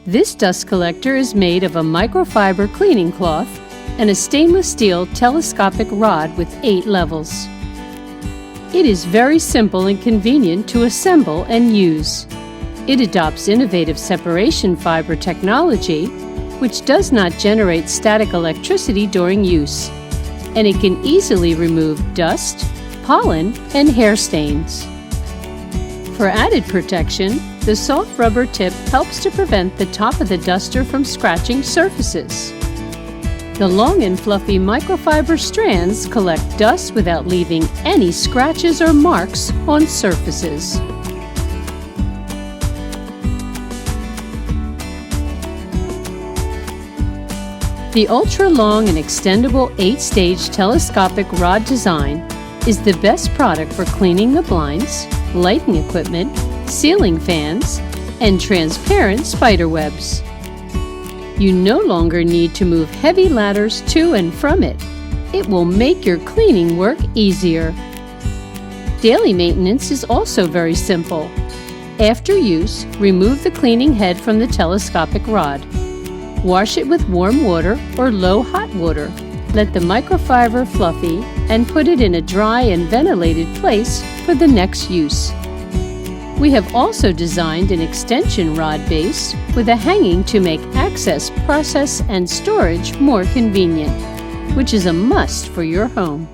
This dust collector is made of a microfiber cleaning cloth and a stainless steel telescopic rod with 8 levels. It is very simple and convenient to assemble and use. It adopts innovative separation fiber technology, which does not generate static electricity during use, and it can easily remove dust, pollen, and hair stains. For added protection, the soft rubber tip helps to prevent the top of the duster from scratching surfaces. The long and fluffy microfiber strands collect dust without leaving any scratches or marks on surfaces. The ultra-long and extendable 8-stage telescopic rod design is the best product for cleaning the blinds, lighting equipment, ceiling fans, and transparent spider webs. You no longer need to move heavy ladders to and from it. It will make your cleaning work easier. Daily maintenance is also very simple. After use, remove the cleaning head from the telescopic rod. Wash it with warm water or low hot water. Let the microfiber fluffy and put it in a dry and ventilated place for the next use. We have also designed an extension rod base with a hanging to make access, process, and storage more convenient, which is a must for your home.